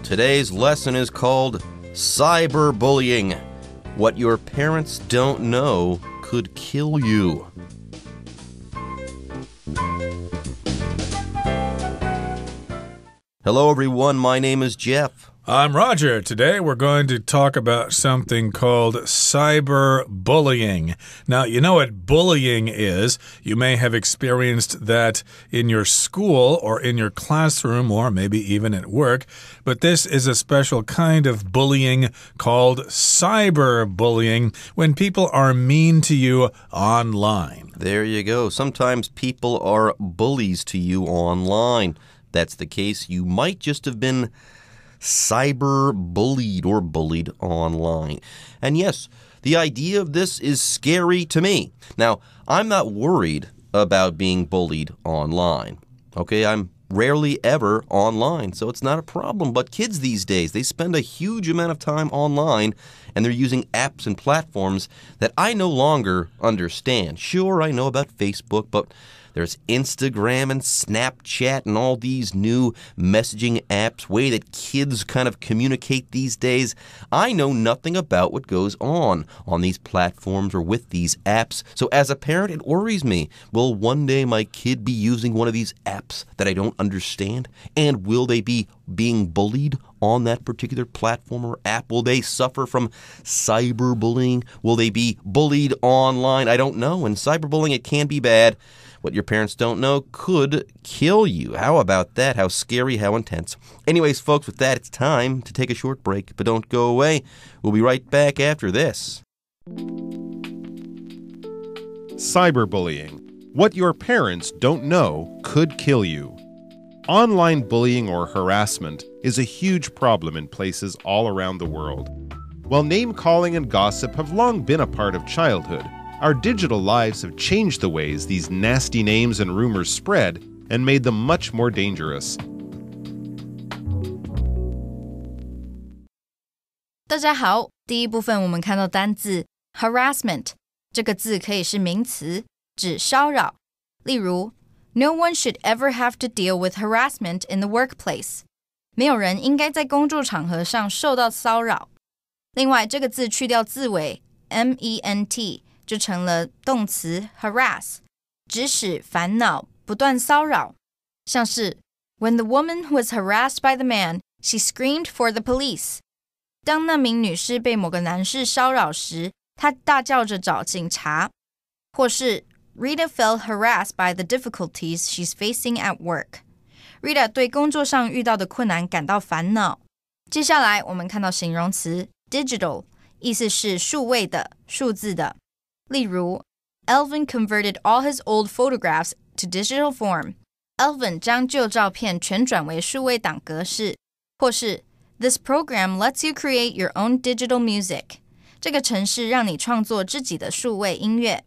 Today's lesson is called Cyberbullying. What your parents don't know could kill you. Hello, everyone. My name is Jeff. I'm Roger. Today we're going to talk about something called cyberbullying. Now, you know what bullying is. You may have experienced that in your school or in your classroom or maybe even at work. But this is a special kind of bullying called cyberbullying when people are mean to you online. There you go. Sometimes people are bullies to you online. That's the case. You might just have been cyber-bullied or bullied online. And yes, the idea of this is scary to me. Now, I'm not worried about being bullied online. Okay, I'm rarely ever online, so it's not a problem. But kids these days, they spend a huge amount of time online, and they're using apps and platforms that I no longer understand. Sure, I know about Facebook, but there's Instagram and Snapchat and all these new messaging apps, way that kids kind of communicate these days. I know nothing about what goes on these platforms or with these apps. So as a parent, it worries me. Will one day my kid be using one of these apps that I don't understand? And will they be being bullied on that particular platform or app? Will they suffer from cyberbullying? Will they be bullied online? I don't know. And cyberbullying, it can be bad. What your parents don't know could kill you. How about that? How scary, how intense. Anyways, folks, with that, it's time to take a short break. But don't go away. We'll be right back after this. Cyberbullying. What your parents don't know could kill you. Online bullying or harassment is a huge problem in places all around the world. While name-calling and gossip have long been a part of childhood, our digital lives have changed the ways these nasty names and rumors spread and made them much more dangerous. 大家好，第一部分我们看到单字 harassment 这个字可以是名词，指骚扰。例如 No one should ever have to deal with harassment in the workplace. 没有人应该在工作场合上受到骚扰。另外，这个字去掉字尾 ment 就成了动词 harass， 指使烦恼、不断骚扰。像是 When the woman was harassed by the man, she screamed for the police. 当那名女士被某个男士骚扰时，她大叫着找警察。或是 Rita felt harassed by the difficulties she's facing at work. Rita 对工作上遇到的困难感到烦恼。接下来我们看到形容词 digital， 意思是数位的、数字的。例如 Elvin converted all his old photographs to digital form. Elvin 将旧照片全转为数位档格式。或是 This program lets you create your own digital music. 这个程式让你创作自己的数位音乐。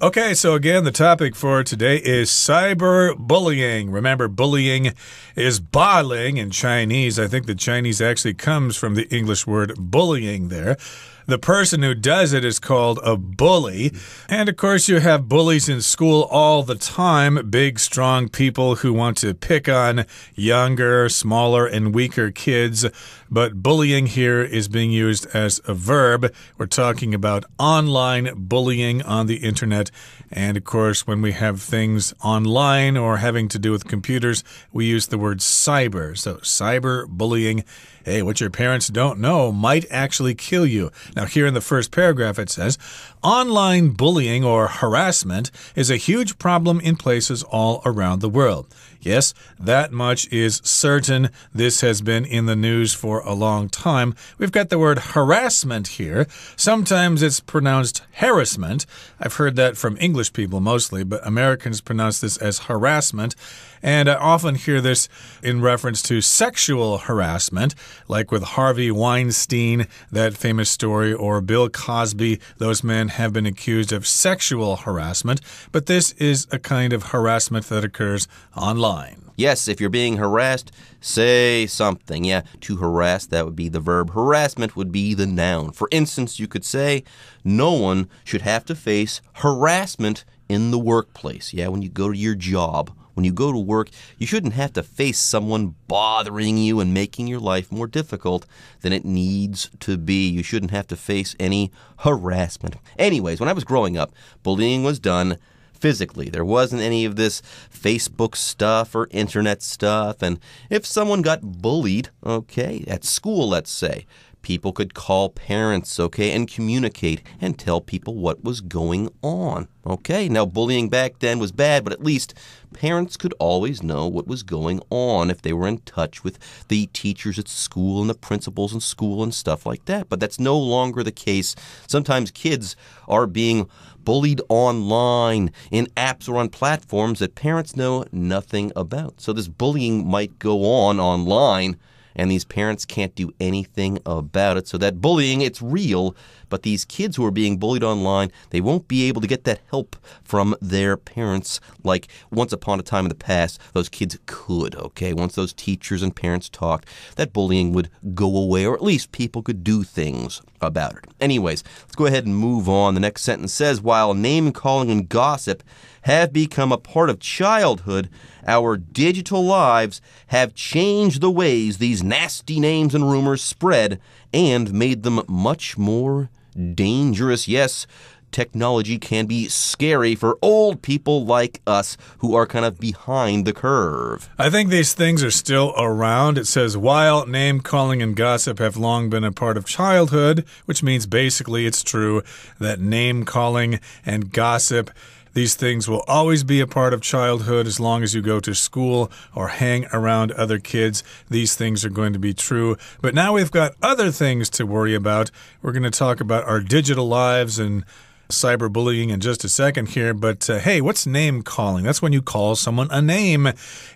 Okay, so again, the topic for today is cyberbullying. Remember, bullying is baling in Chinese. I think the Chinese actually comes from the English word bullying there. The person who does it is called a bully. And of course, you have bullies in school all the time. Big, strong people who want to pick on younger, smaller, and weaker kids. But bullying here is being used as a verb. We're talking about online bullying on the internet. And of course, when we have things online or having to do with computers, we use the word cyber. So cyberbullying, hey, what your parents don't know might actually kill you. Now, here in the first paragraph, it says, online bullying or harassment is a huge problem in places all around the world. Yes, that much is certain. This has been in the news for a long time. We've got the word harassment here. Sometimes it's pronounced harassment. I've heard that from English people mostly, but Americans pronounce this as harassment. And I often hear this in reference to sexual harassment, like with Harvey Weinstein, that famous story story, or Bill Cosby. Those men have been accused of sexual harassment, but this is a kind of harassment that occurs online. Yes, if you're being harassed, say something. Yeah, to harass, that would be the verb. Harassment would be the noun. For instance, you could say, no one should have to face harassment in the workplace. Yeah, when you go to your job, when you go to work, you shouldn't have to face someone bothering you and making your life more difficult than it needs to be. You shouldn't have to face any harassment. Anyways, when I was growing up, bullying was done physically. There wasn't any of this Facebook stuff or internet stuff. And if someone got bullied, okay, at school, let's say, people could call parents, okay, and communicate and tell people what was going on, okay? Now, bullying back then was bad, but at least parents could always know what was going on if they were in touch with the teachers at school and the principals in school and stuff like that. But that's no longer the case. Sometimes kids are being bullied online in apps or on platforms that parents know nothing about. So this bullying might go on online, and these parents can't do anything about it. So that bullying, it's real, but these kids who are being bullied online, they won't be able to get that help from their parents like once upon a time in the past those kids could, okay? Once those teachers and parents talked, that bullying would go away, or at least people could do things about it. Anyways, let's go ahead and move on. The next sentence says, while name-calling and gossip have become a part of childhood, our digital lives have changed the ways these nasty names and rumors spread and made them much more dangerous. Yes, technology can be scary for old people like us who are kind of behind the curve. I think these things are still around. It says, while name-calling and gossip have long been a part of childhood, which means basically it's true that name-calling and gossip, these things will always be a part of childhood as long as you go to school or hang around other kids. These things are going to be true. But now we've got other things to worry about. We're going to talk about our digital lives and cyberbullying in just a second here, but hey, what's name calling? That's when you call someone a name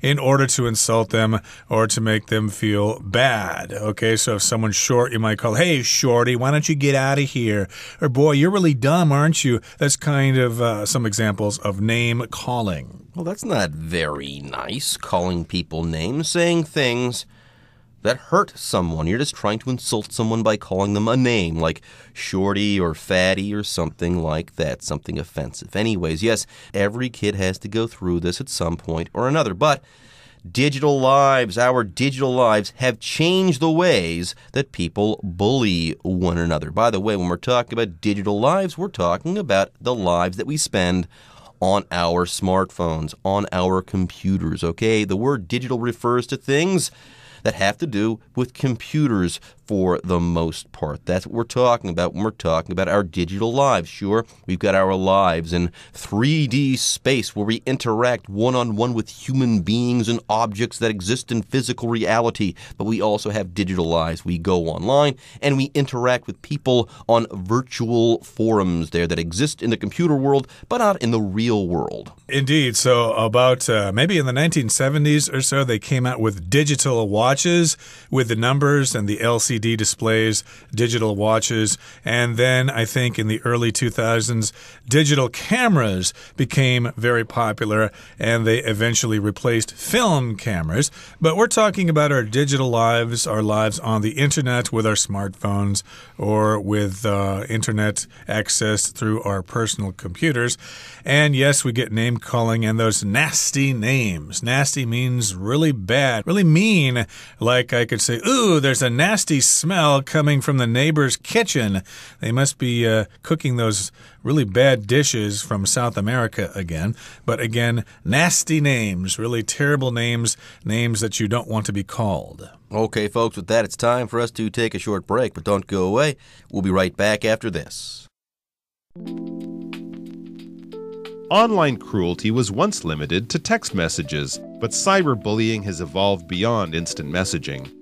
in order to insult them or to make them feel bad. Okay, so if someone's short, you might call, hey, shorty, why don't you get out of here? Or, boy, you're really dumb, aren't you? That's kind of some examples of name calling. Well, that's not very nice, calling people names, saying things that hurt someone. You're just trying to insult someone by calling them a name, like shorty or fatty or something like that, something offensive. Anyways, yes, every kid has to go through this at some point or another, but digital lives, our digital lives have changed the ways that people bully one another. By the way, when we're talking about digital lives, we're talking about the lives that we spend on our smartphones, on our computers, okay? The word digital refers to things that have to do with computers for the most part. That's what we're talking about when we're talking about our digital lives. Sure, we've got our lives in 3D space where we interact one-on-one with human beings and objects that exist in physical reality, but we also have digital lives. We go online and we interact with people on virtual forums there that exist in the computer world, but not in the real world. Indeed. So about maybe in the 1970s or so, they came out with digital watches with the numbers and the LCD displays, digital watches. And then I think in the early 2000s, digital cameras became very popular and they eventually replaced film cameras. But we're talking about our digital lives, our lives on the internet with our smartphones or with internet access through our personal computers. And yes, we get name calling and those nasty names. Nasty means really bad, really mean. Like I could say, ooh, there's a nasty smell coming from the neighbor's kitchen. They must be cooking those really bad dishes from South America again. But again, nasty names, really terrible names, names that you don't want to be called. Okay, folks, with that, it's time for us to take a short break, but don't go away. We'll be right back after this. Online cruelty was once limited to text messages, but cyberbullying has evolved beyond instant messaging.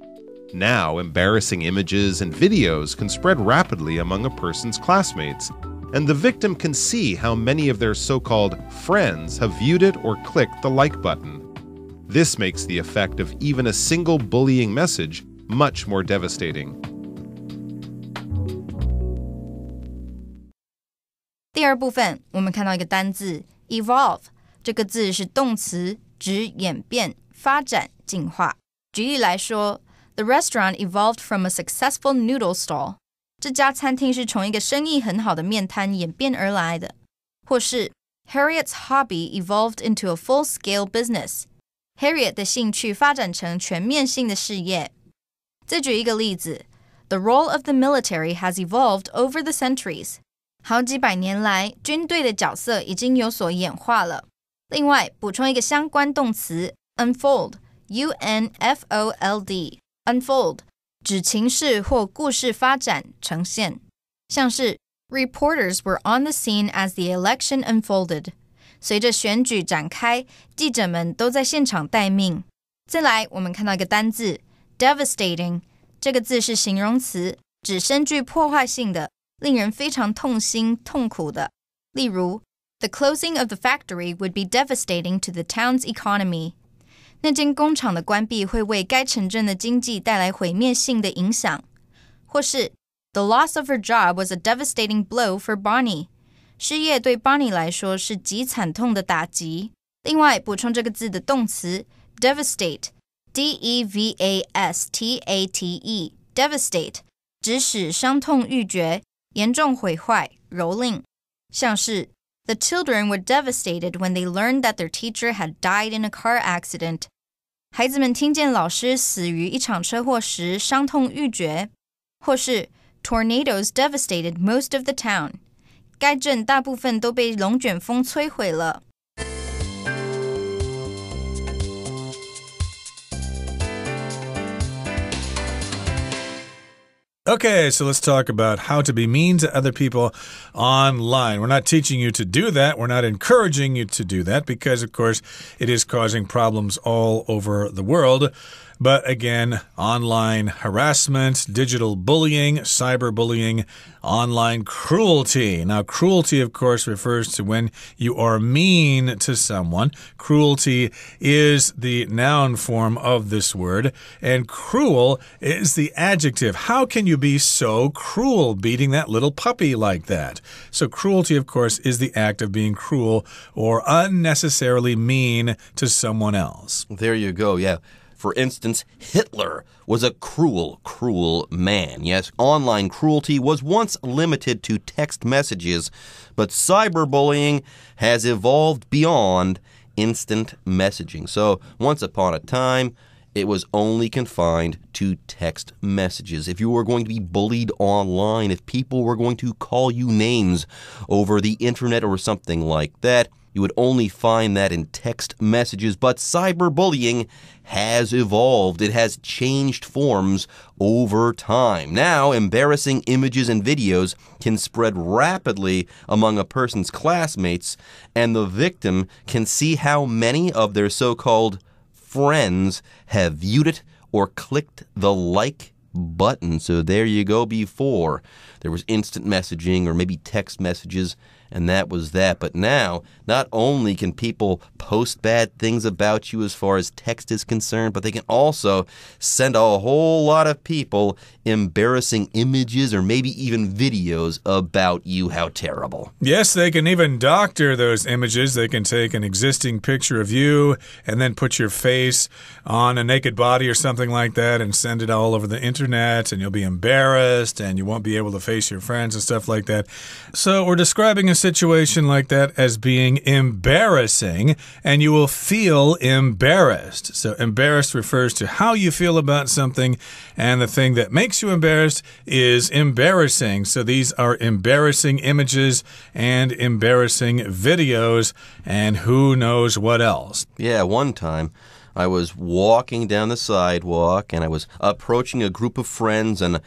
Now, embarrassing images and videos can spread rapidly among a person's classmates, and the victim can see how many of their so-called friends have viewed it or clicked the like button. This makes the effect of even a single bullying message much more devastating. 第二部分，我们看到一个单字 evolve， 这个字是动词，指演变、发展、进化。举例来说 The restaurant evolved from a successful noodle stall. 这家餐厅是从一个生意很好的面摊演变而来的。或是 Harriet's hobby evolved into a full-scale business. Harriet 的兴趣发展成全面性的事业。再举一个例子 The role of the military has evolved over the centuries. 好几百年来，军队的角色已经有所演化了。另外，补充一个相关动词 unfold, U-N-F-O-L-D, unfold, 指情势或故事发展呈现，像是 Reporters were on the scene as the election unfolded. 随着选举展开，记者们都在现场待命。再来，我们看到一个单字 devastating， 这个字是形容词，指深具破坏性的，令人非常痛心痛苦的。例如 The closing of the factory would be devastating to the town's economy. 那间工厂的关闭会为该城镇的经济带来毁灭性的影响。或是 The loss of her job was a devastating blow for Bonnie. 失业对 Bonnie 来说是极惨痛的打击。另外，补充这个字的动词 devastate, D-E-V-A-S-T-A-T-E, devastate, 指使伤痛欲绝，严重毁坏，蹂躏。像是The children were devastated when they learned that their teacher had died in a car accident. 孩子们听见老师死于一场车祸时，伤痛欲绝。或是 Tornadoes devastated most of the town. 该镇大部分都被龙卷风摧毁了。Okay, so let's talk about how to be mean to other people online. We're not teaching you to do that. We're not encouraging you to do that because, of course, it is causing problems all over the world. But again, online harassment, digital bullying, cyberbullying, online cruelty. Now, cruelty, of course, refers to when you are mean to someone. Cruelty is the noun form of this word, and cruel is the adjective. How can you be so cruel, beating that little puppy like that? So cruelty, of course, is the act of being cruel or unnecessarily mean to someone else. There you go, yeah. For instance, Hitler was a cruel, cruel man. Yes, online cruelty was once limited to text messages, but cyberbullying has evolved beyond instant messaging. So, once upon a time, it was only confined to text messages. If you were going to be bullied online, if people were going to call you names over the internet or something like that, you would only find that in text messages, but cyberbullying has evolved. It has changed forms over time. Now, embarrassing images and videos can spread rapidly among a person's classmates, and the victim can see how many of their so-called friends have viewed it or clicked the like button. So there you go. Before, there was instant messaging or maybe text messages, and that was that. But now, not only can people post bad things about you as far as text is concerned, but they can also send a whole lot of people embarrassing images or maybe even videos about you. How terrible. Yes, they can even doctor those images. They can take an existing picture of you and then put your face on a naked body or something like that and send it all over the internet, and you'll be embarrassed and you won't be able to face your friends and stuff like that. So we're describing a situation like that as being embarrassing, and you will feel embarrassed. So embarrassed refers to how you feel about something, and the thing that makes you embarrassed is embarrassing. So these are embarrassing images and embarrassing videos, and who knows what else. Yeah, one time I was walking down the sidewalk and I was approaching a group of friends, and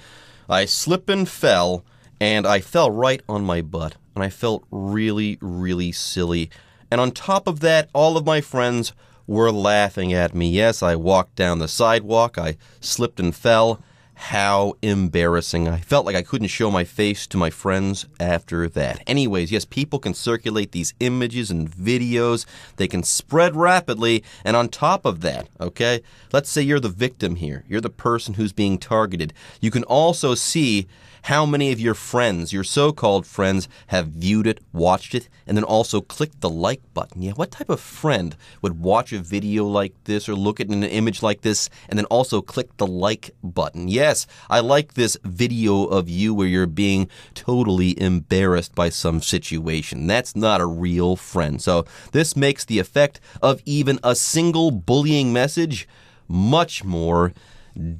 I slipped and fell, and I fell right on my butt. And I felt really, really silly. And on top of that, all of my friends were laughing at me. Yes, I walked down the sidewalk. I slipped and fell. How embarrassing. I felt like I couldn't show my face to my friends after that. Anyways, yes, people can circulate these images and videos. They can spread rapidly. And on top of that, okay, let's say you're the victim here. You're the person who's being targeted. You can also see how many of your friends, your so-called friends, have viewed it, watched it, and then also clicked the like button? Yeah, what type of friend would watch a video like this or look at an image like this and then also click the like button? Yes, I like this video of you where you're being totally embarrassed by some situation. That's not a real friend. So this makes the effect of even a single bullying message much more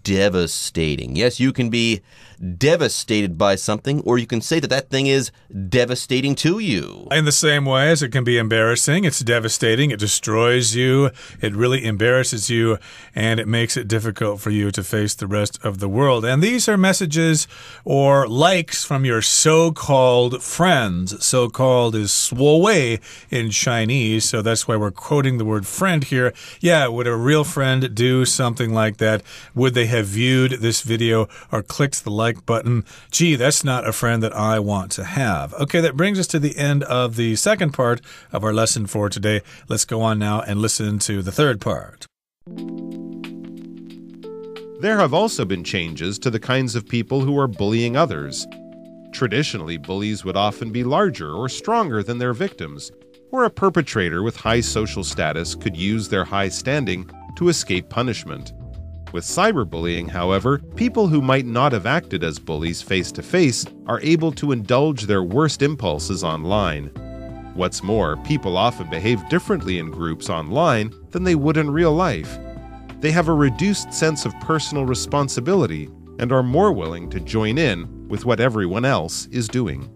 devastating. Yes, you can be devastated by something, or you can say that that thing is devastating to you. In the same way as it can be embarrassing, it's devastating, it destroys you, it really embarrasses you, and it makes it difficult for you to face the rest of the world. And these are messages or likes from your so-called friends. So-called is 所谓 in Chinese, so that's why we're quoting the word friend here. Yeah, would a real friend do something like that? Would they have viewed this video or clicked the like button? Gee, that's not a friend that I want to have. Okay, that brings us to the end of the second part of our lesson for today. Let's go on now and listen to the third part. There have also been changes to the kinds of people who are bullying others. Traditionally, bullies would often be larger or stronger than their victims, or a perpetrator with high social status could use their high standing to escape punishment. With cyberbullying, however, people who might not have acted as bullies face-to-face are able to indulge their worst impulses online. What's more, people often behave differently in groups online than they would in real life. They have a reduced sense of personal responsibility and are more willing to join in with what everyone else is doing.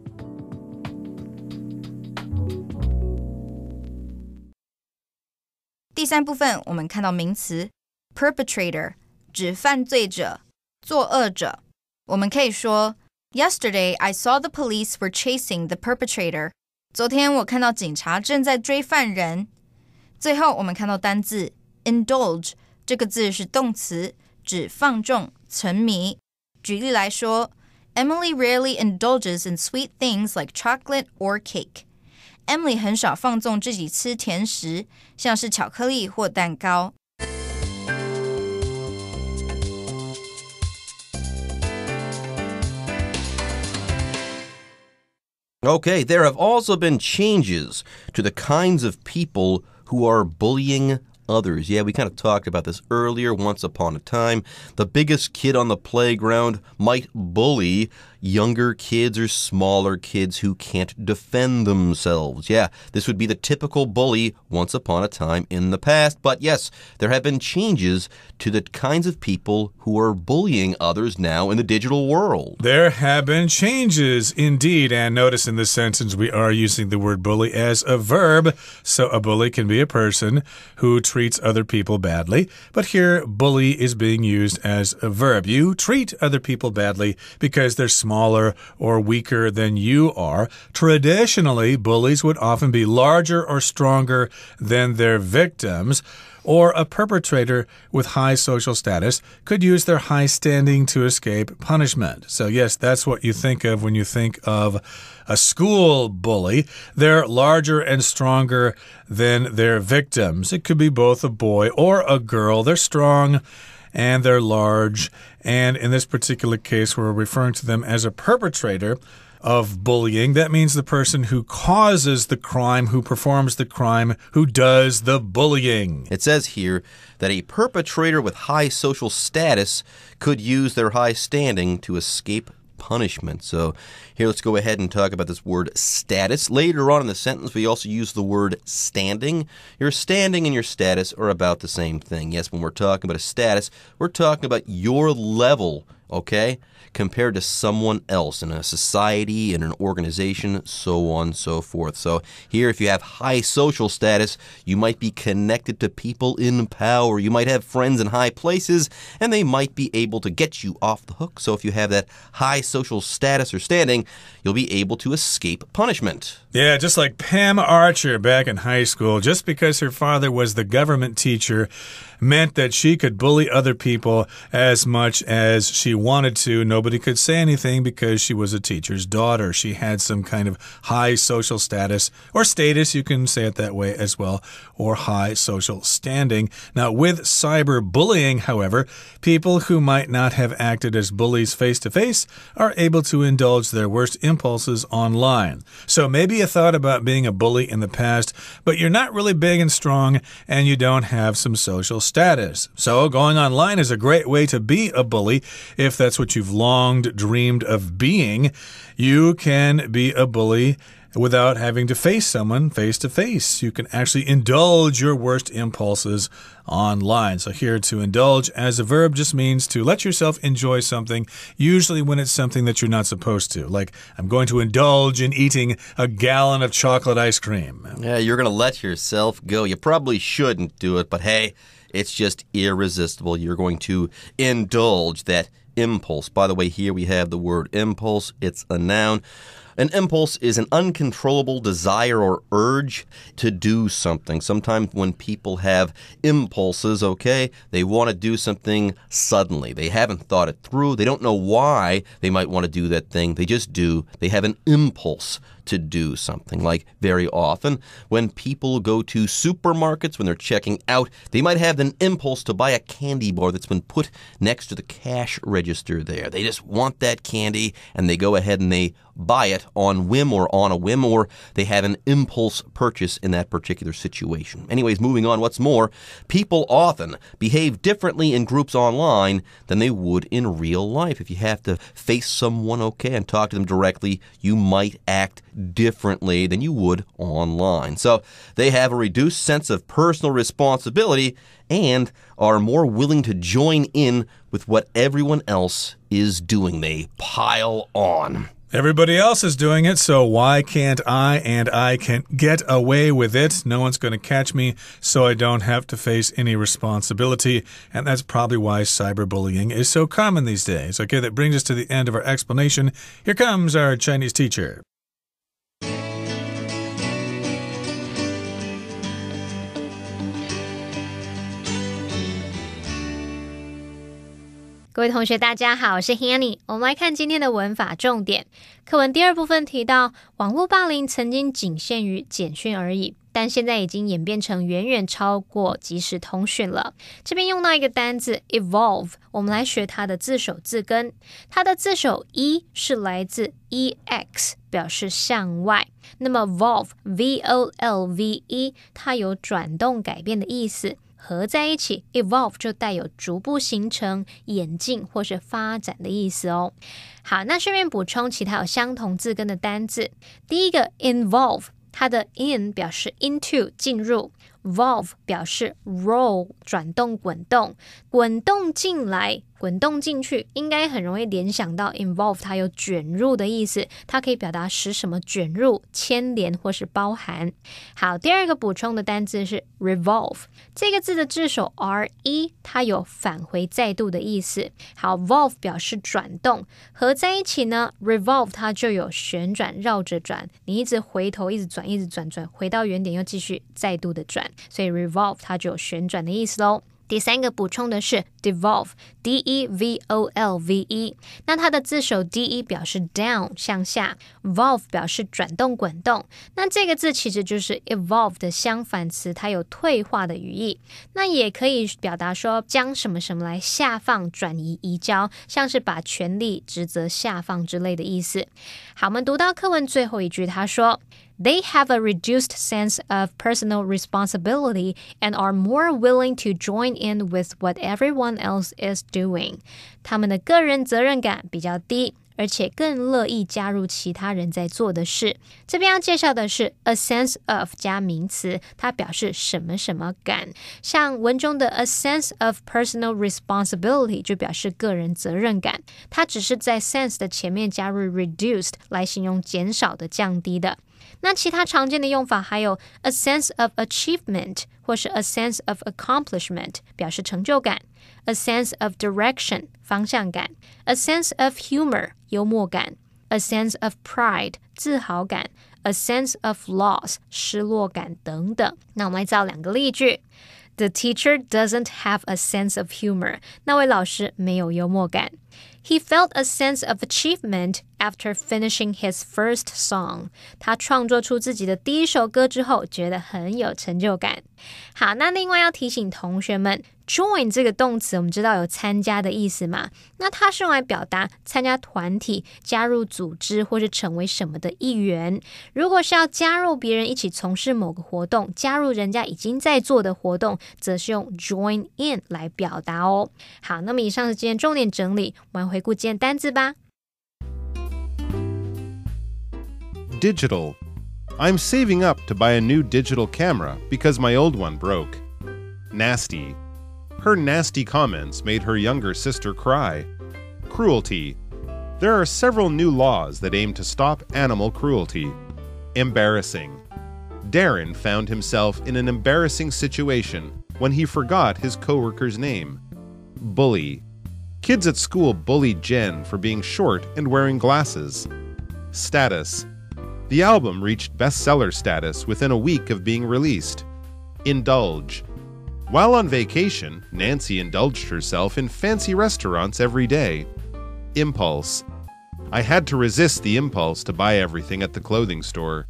第三部分我们看到名词 perpetrator 指犯罪者、作恶者。我们可以说 Yesterday I saw the police were chasing the perpetrator. 昨天我看到警察正在追犯人。最后我们看到单字 indulge 这个字是动词，指放纵、沉迷。举例来说 Emily rarely indulges in sweet things like chocolate or cake. Emily 很少放纵自己吃甜食，像是巧克力或蛋糕。Okay, there have also been changes to the kinds of people who are bullying others. Yeah, we kind of talked about this earlier. Once upon a time, the biggest kid on the playground might bully younger kids or smaller kids who can't defend themselves. Yeah, this would be the typical bully once upon a time in the past. But yes, there have been changes to the kinds of people who are bullying others now in the digital world. There have been changes indeed. And notice in this sentence we are using the word bully as a verb. So a bully can be a person who treats other people badly. But here, bully is being used as a verb. You treat other people badly because they're smaller or weaker than you are. Traditionally, bullies would often be larger or stronger than their victims. Or a perpetrator with high social status could use their high standing to escape punishment. So yes, that's what you think of when you think of a school bully. They're larger and stronger than their victims. It could be both a boy or a girl. They're strong and they're large. And in this particular case, we're referring to them as a perpetrator of bullying. That means the person who causes the crime, who performs the crime, who does the bullying. It says here that a perpetrator with high social status could use their high standing to escape punishment. So here, let's go ahead and talk about this word status. Later on in the sentence, we also use the word standing. Your standing and your status are about the same thing. Yes, when we're talking about a status, we're talking about your level, okay, compared to someone else in a society, in an organization, so on and so forth. So here, if you have high social status, you might be connected to people in power. You might have friends in high places, and they might be able to get you off the hook. So if you have that high social status or standing, you'll be able to escape punishment. Yeah, just like Pam Archer back in high school. Just because her father was the government teacher meant that she could bully other people as much as she wanted to. Nobody could say anything because she was a teacher's daughter. She had some kind of high social status, or status, you can say it that way as well, or high social standing. Now, with cyberbullying, however, people who might not have acted as bullies face-to-face are able to indulge their worst impulses online. So maybe you thought about being a bully in the past, but you're not really big and strong, and you don't have some social status. So going online is a great way to be a bully if that's what you've long dreamed of being. You can be a bully without having to face someone face-to-face. You can actually indulge your worst impulses online. So here, to indulge as a verb just means to let yourself enjoy something, usually when it's something that you're not supposed to. Like, I'm going to indulge in eating a gallon of chocolate ice cream. Yeah, you're going to let yourself go. You probably shouldn't do it, but hey, it's just irresistible. You're going to indulge that impulse. By the way, here we have the word impulse. It's a noun. An impulse is an uncontrollable desire or urge to do something. Sometimes when people have impulses, okay, they want to do something suddenly. They haven't thought it through. They don't know why they might want to do that thing. They just do. They have an impulse to do something. Like, very often when people go to supermarkets, when they're checking out, they might have an impulse to buy a candy bar that's been put next to the cash register there. They just want that candy, and they go ahead and they buy it on whim or on a whim, or they have an impulse purchase in that particular situation. Anyways, moving on, what's more, people often behave differently in groups online than they would in real life. If you have to face someone, okay, and talk to them directly, you might act differently than you would online. So they have a reduced sense of personal responsibility and are more willing to join in with what everyone else is doing. They pile on. Everybody else is doing it, so why can't I? And I can get away with it. No one's going to catch me, so I don't have to face any responsibility. And that's probably why cyberbullying is so common these days. Okay, that brings us to the end of our explanation. Here comes our Chinese teacher. 各位同学大家好，我是 Hanny。 我们来看今天的文法重点。课文第二部分提到，网络霸凌曾经仅限于简讯而已，但现在已经演变成远远超过即时通讯了。这边用到一个单字 evolve， 我们来学它的字首字根。它的字首 e 是来自 ex， 表示向外。那么 volve V-O-L-V-E 它有转动改变的意思，合在一起 evolve 就带有逐步形成、演进或是发展的意思哦。好，那顺便补充其他有相同字根的单字。第一个 involve， 它的 in 表示 into 进入， volve 表示 roll 转动滚动，滚动进来滚动进去，应该很容易联想到 involve 它有卷入的意思，它可以表达使什么卷入、牵连或是包含。好，第二个补充的单字是 revolve， 这个字的字首 re 它有返回再度的意思。好， volve 表示转动，合在一起呢 revolve 它就有旋转、绕着转，你一直回头一直转一直转转，回到原点又继续再度的转，所以 revolve 它就有旋转的意思咯。第三个补充的是 devolve D-E-V-O-L-V-E， 那它的字首 D-E 表示 down 向下， volve 表示转动滚动，那这个字其实就是 evolve 的相反词，它有退化的语义，那也可以表达说将什么什么来下放、转移、移交，像是把权力、职责下放之类的意思。好，我们读到课文最后一句，他说They have a reduced sense of personal responsibility and are more willing to join in with what everyone else is doing. 他们的个人责任感比较低，而且更乐意加入其他人在做的事。这边要介绍的是 a sense of 加名词，它表示什么什么感。像文中的 a sense of personal responsibility 就表示个人责任感，它只是在 sense 的前面加入 reduced 来形容减少的、降低的。那其他常见的用法还有 a sense of achievement 或是 a sense of accomplishment 表示成就感， a sense of direction 方向感， a sense of humor 幽默感， a sense of pride 自豪感， a sense of loss 失落感等等。那我们来造两个例句。The teacher doesn't have a sense of humor. 那位老师没有幽默感。He felt a sense of achievement after finishing his first song. 他创作出自己的第一首歌之后，觉得很有成就感。好，那另外要提醒同学们 ，join 这个动词我们知道有参加的意思嘛？那它是用来表达参加团体、加入组织或是成为什么的一员。如果是要加入别人一起从事某个活动，加入人家已经在做的活动，则是用 join in 来表达哦。好，那么以上是今天重点整理，我们回顾今天单字吧。Digital. I'm saving up to buy a new digital camera because my old one broke. Nasty. Her nasty comments made her younger sister cry. Cruelty. There are several new laws that aim to stop animal cruelty. Embarrassing. Darren found himself in an embarrassing situation when he forgot his coworker's name. Bully. Kids at school bullied Jen for being short and wearing glasses. Status. The album reached bestseller status within a week of being released. Indulge. While on vacation, Nancy indulged herself in fancy restaurants every day. Impulse. I had to resist the impulse to buy everything at the clothing store.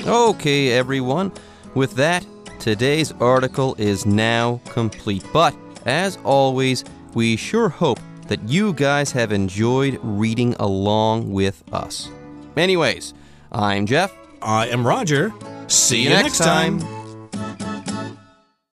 Okay, everyone. With that, today's article is now complete. But, as always, we sure hope that you guys have enjoyed reading along with us. Anyways, I'm Jeff. I am Roger. See you next time.